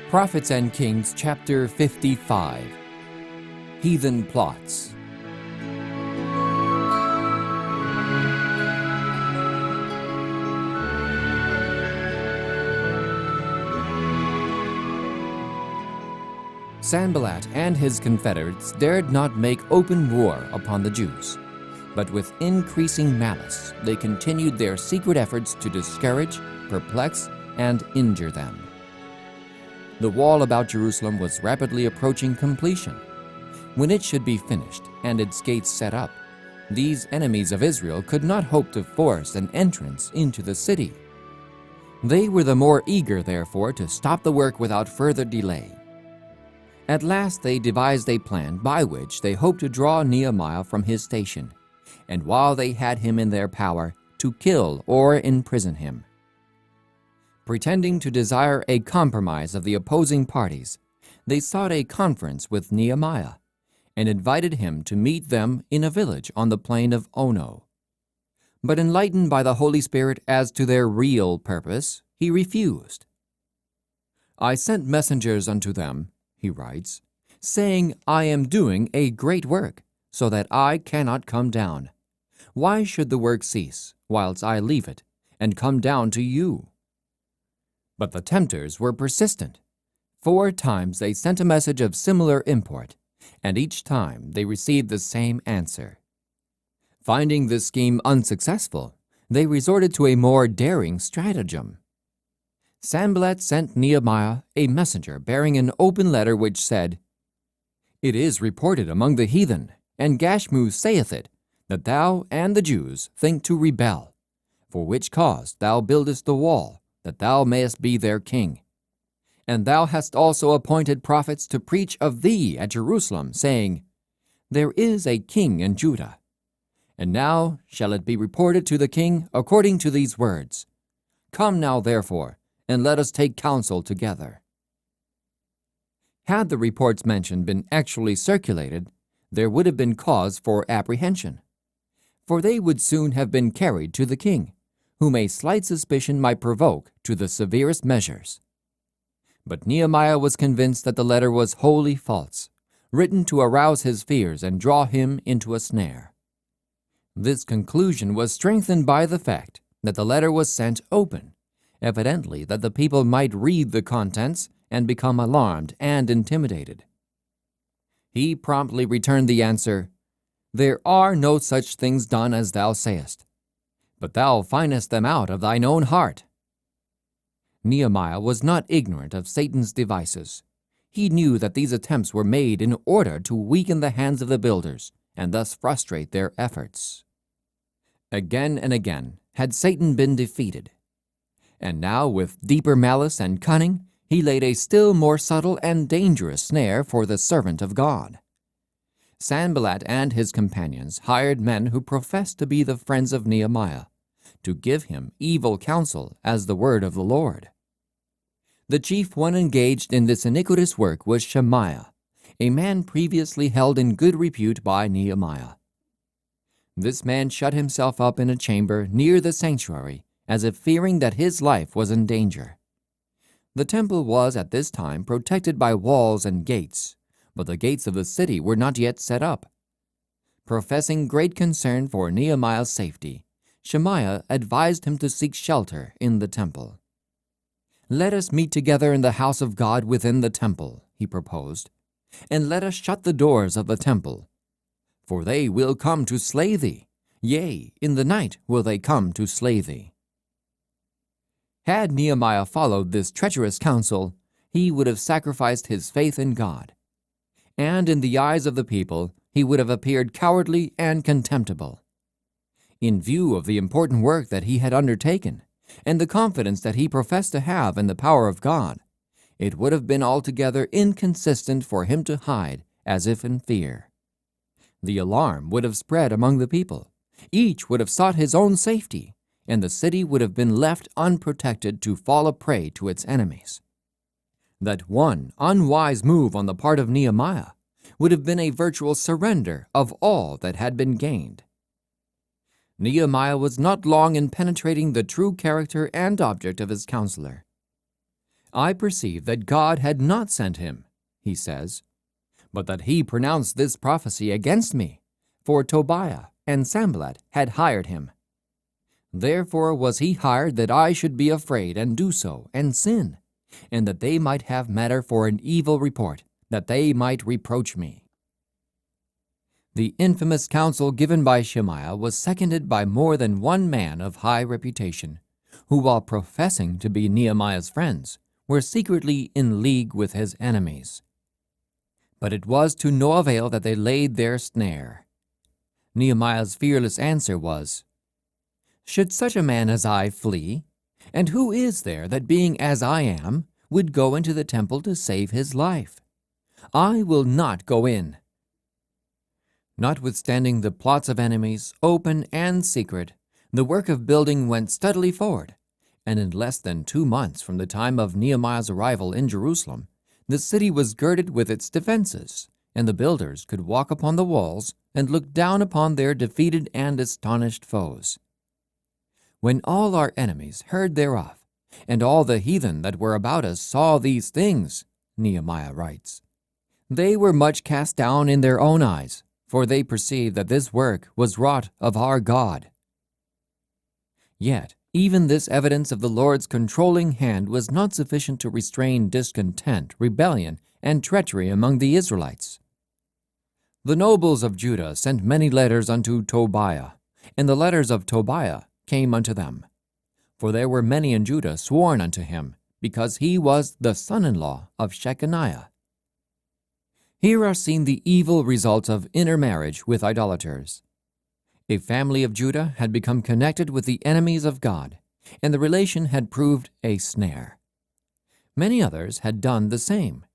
Prophets and Kings, chapter 55. Heathen plots. Sanballat and his confederates dared not make open war upon the Jews, but with increasing malice they continued their secret efforts to discourage, perplex, and injure them. The wall about Jerusalem was rapidly approaching completion. When it should be finished and its gates set up, these enemies of Israel could not hope to force an entrance into the city. They were the more eager, therefore, to stop the work without further delay. At last they devised a plan by which they hoped to draw Nehemiah from his station, and while they had him in their power, to kill or imprison him. Pretending to desire a compromise of the opposing parties, they sought a conference with Nehemiah, and invited him to meet them in a village on the plain of Ono. But enlightened by the Holy Spirit as to their real purpose, he refused. "I sent messengers unto them," he writes, "saying, I am doing a great work, so that I cannot come down. Why should the work cease, whilst I leave it, and come down to you?" But the tempters were persistent. 4 times they sent a message of similar import, and each time they received the same answer. Finding this scheme unsuccessful, they resorted to a more daring stratagem. Sanballat sent Nehemiah a messenger bearing an open letter which said, "It is reported among the heathen, and Gashmu saith it, that thou and the Jews think to rebel, for which cause thou buildest the wall, that thou mayest be their king. And thou hast also appointed prophets to preach of thee at Jerusalem, saying, There is a king in Judah. And now shall it be reported to the king according to these words. Come now, therefore, and let us take counsel together." Had the reports mentioned been actually circulated, there would have been cause for apprehension, for they would soon have been carried to the king, whom a slight suspicion might provoke to the severest measures. But Nehemiah was convinced that the letter was wholly false, written to arouse his fears and draw him into a snare. This conclusion was strengthened by the fact that the letter was sent open, evidently that the people might read the contents and become alarmed and intimidated. He promptly returned the answer, "There are no such things done as thou sayest, but thou findest them out of thine own heart." Nehemiah was not ignorant of Satan's devices. He knew that these attempts were made in order to weaken the hands of the builders and thus frustrate their efforts. Again and again had Satan been defeated, and now with deeper malice and cunning he laid a still more subtle and dangerous snare for the servant of God. Sanballat and his companions hired men who professed to be the friends of Nehemiah, to give him evil counsel as the word of the Lord. The chief one engaged in this iniquitous work was Shemaiah, a man previously held in good repute by Nehemiah. This man shut himself up in a chamber near the sanctuary, as if fearing that his life was in danger. The temple was at this time protected by walls and gates, but the gates of the city were not yet set up. Professing great concern for Nehemiah's safety, Shemaiah advised him to seek shelter in the temple. "Let us meet together in the house of God within the temple," he proposed, "and let us shut the doors of the temple. For they will come to slay thee, yea, in the night will they come to slay thee." Had Nehemiah followed this treacherous counsel, he would have sacrificed his faith in God, and in the eyes of the people he would have appeared cowardly and contemptible. In view of the important work that he had undertaken, and the confidence that he professed to have in the power of God, it would have been altogether inconsistent for him to hide as if in fear. The alarm would have spread among the people. Each would have sought his own safety, and the city would have been left unprotected to fall a prey to its enemies. That one unwise move on the part of Nehemiah would have been a virtual surrender of all that had been gained. Nehemiah was not long in penetrating the true character and object of his counselor. I perceived that God had not sent him, he says, but that he pronounced this prophecy against me, for Tobiah and Sanballat had hired him. Therefore was he hired that I should be afraid and do so and sin, and that they might have matter for an evil report, that they might reproach me. The infamous counsel given by Shemaiah was seconded by more than one man of high reputation, who, while professing to be Nehemiah's friends, were secretly in league with his enemies. But it was to no avail that they laid their snare. Nehemiah's fearless answer was, "Should such a man as I flee? And who is there that, being as I am, would go into the temple to save his life? I will not go in." Notwithstanding the plots of enemies, open and secret, the work of building went steadily forward, and in less than 2 months from the time of Nehemiah's arrival in Jerusalem, the city was girded with its defenses, and the builders could walk upon the walls and look down upon their defeated and astonished foes. When all our enemies heard thereof, and all the heathen that were about us saw these things, Nehemiah writes, they were much cast down in their own eyes, for they perceived that this work was wrought of our God. Yet, even this evidence of the Lord's controlling hand was not sufficient to restrain discontent, rebellion, and treachery among the Israelites. The nobles of Judah sent many letters unto Tobiah, and the letters of Tobiah came unto them. For there were many in Judah sworn unto him, because he was the son-in-law of Shechaniah. Here are seen the evil results of intermarriage with idolaters. A family of Judah had become connected with the enemies of God, and the relation had proved a snare. Many others had done the same.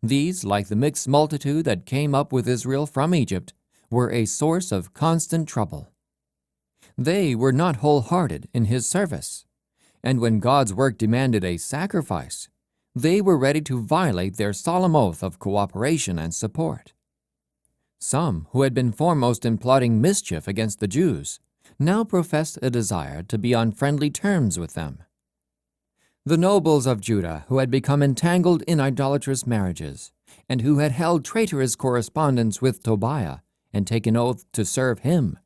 These, like the mixed multitude that came up with Israel from Egypt, were a source of constant trouble. They were not wholehearted in his service, and when God's work demanded a sacrifice, they were ready to violate their solemn oath of cooperation and support. Some, who had been foremost in plotting mischief against the Jews, now professed a desire to be on friendly terms with them. The nobles of Judah, who had become entangled in idolatrous marriages, and who had held traitorous correspondence with Tobiah and taken oath to serve him,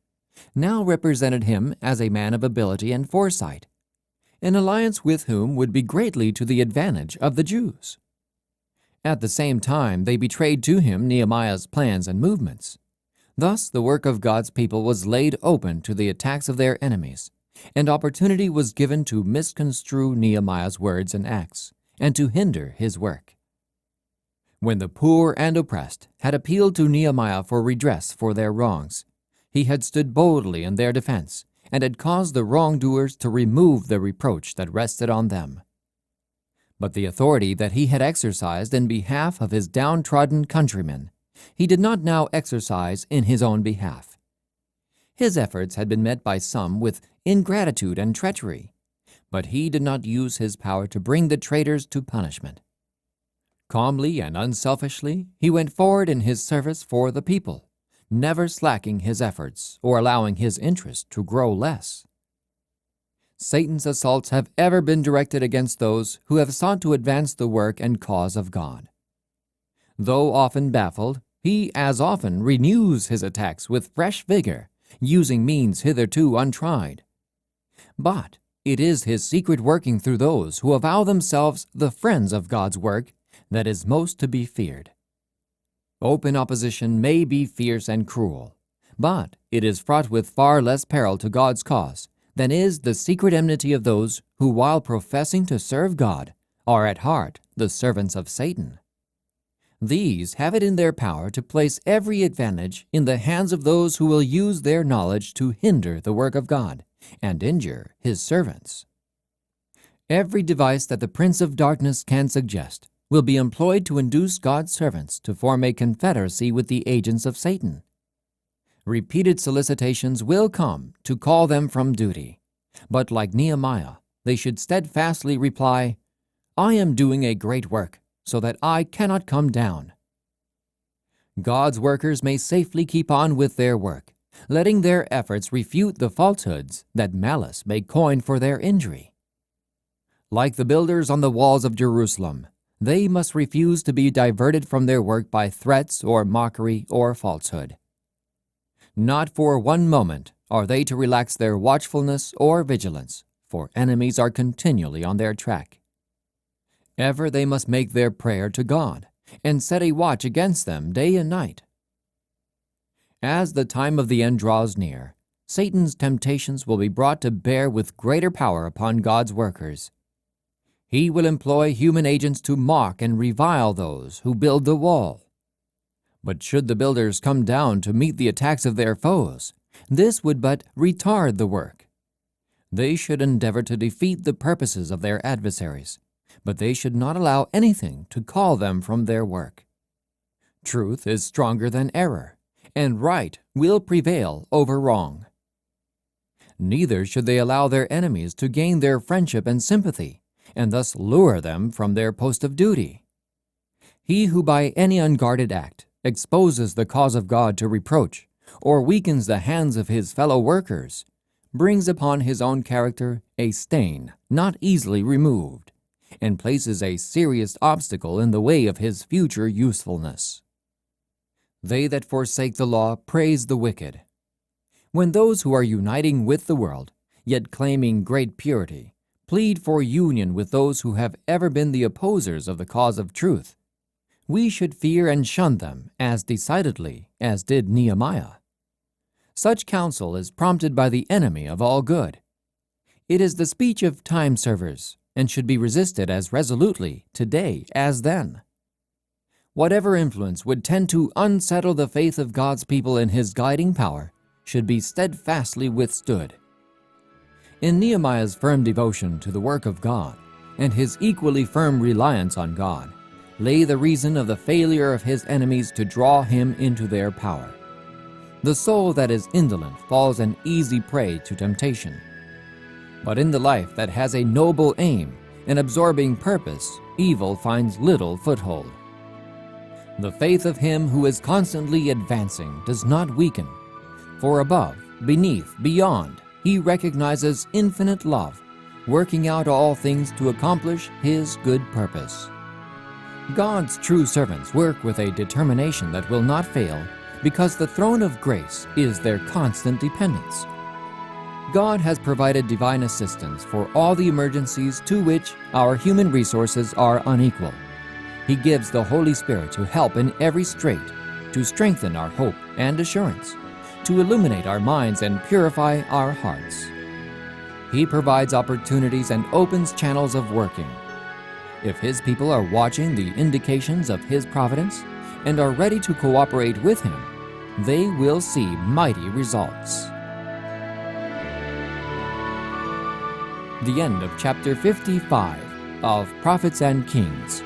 now represented him as a man of ability and foresight, an alliance with whom would be greatly to the advantage of the Jews. At the same time, they betrayed to him Nehemiah's plans and movements. Thus, the work of God's people was laid open to the attacks of their enemies, and opportunity was given to misconstrue Nehemiah's words and acts, and to hinder his work. When the poor and oppressed had appealed to Nehemiah for redress for their wrongs, he had stood boldly in their defense, and had caused the wrongdoers to remove the reproach that rested on them. But the authority that he had exercised in behalf of his downtrodden countrymen, he did not now exercise in his own behalf. His efforts had been met by some with ingratitude and treachery, but he did not use his power to bring the traitors to punishment. Calmly and unselfishly, he went forward in his service for the people, never slacking his efforts or allowing his interest to grow less. Satan's assaults have ever been directed against those who have sought to advance the work and cause of God. Though often baffled, he as often renews his attacks with fresh vigor, using means hitherto untried. But it is his secret working through those who avow themselves the friends of God's work that is most to be feared. Open opposition may be fierce and cruel, but it is fraught with far less peril to God's cause than is the secret enmity of those who, while professing to serve God, are at heart the servants of Satan. These have it in their power to place every advantage in the hands of those who will use their knowledge to hinder the work of God and injure his servants. Every device that the Prince of Darkness can suggest will be employed to induce God's servants to form a confederacy with the agents of Satan. Repeated solicitations will come to call them from duty, but like Nehemiah, they should steadfastly reply, "I am doing a great work, so that I cannot come down." God's workers may safely keep on with their work, letting their efforts refute the falsehoods that malice may coin for their injury. Like the builders on the walls of Jerusalem, they must refuse to be diverted from their work by threats or mockery or falsehood. Not for one moment are they to relax their watchfulness or vigilance, for enemies are continually on their track. Ever they must make their prayer to God, and set a watch against them day and night. As the time of the end draws near, Satan's temptations will be brought to bear with greater power upon God's workers. He will employ human agents to mock and revile those who build the wall. But should the builders come down to meet the attacks of their foes, this would but retard the work. They should endeavor to defeat the purposes of their adversaries, but they should not allow anything to call them from their work. Truth is stronger than error, and right will prevail over wrong. Neither should they allow their enemies to gain their friendship and sympathy, and thus lure them from their post of duty. He who by any unguarded act exposes the cause of God to reproach, or weakens the hands of his fellow workers, brings upon his own character a stain not easily removed, and places a serious obstacle in the way of his future usefulness. They that forsake the law praise the wicked. When those who are uniting with the world, yet claiming great purity, plead for union with those who have ever been the opposers of the cause of truth, we should fear and shun them as decidedly as did Nehemiah. Such counsel is prompted by the enemy of all good. It is the speech of time servers, and should be resisted as resolutely today as then. Whatever influence would tend to unsettle the faith of God's people in his guiding power should be steadfastly withstood. In Nehemiah's firm devotion to the work of God and his equally firm reliance on God lay the reason of the failure of his enemies to draw him into their power. The soul that is indolent falls an easy prey to temptation. But in the life that has a noble aim and absorbing purpose, evil finds little foothold. The faith of him who is constantly advancing does not weaken, for above, beneath, beyond, he recognizes infinite love, working out all things to accomplish his good purpose. God's true servants work with a determination that will not fail, because the throne of grace is their constant dependence. God has provided divine assistance for all the emergencies to which our human resources are unequal. He gives the Holy Spirit to help in every strait, to strengthen our hope and assurance, to illuminate our minds and purify our hearts. He provides opportunities and opens channels of working. If his people are watching the indications of his providence and are ready to cooperate with him, they will see mighty results. The end of chapter 55 of Prophets and Kings.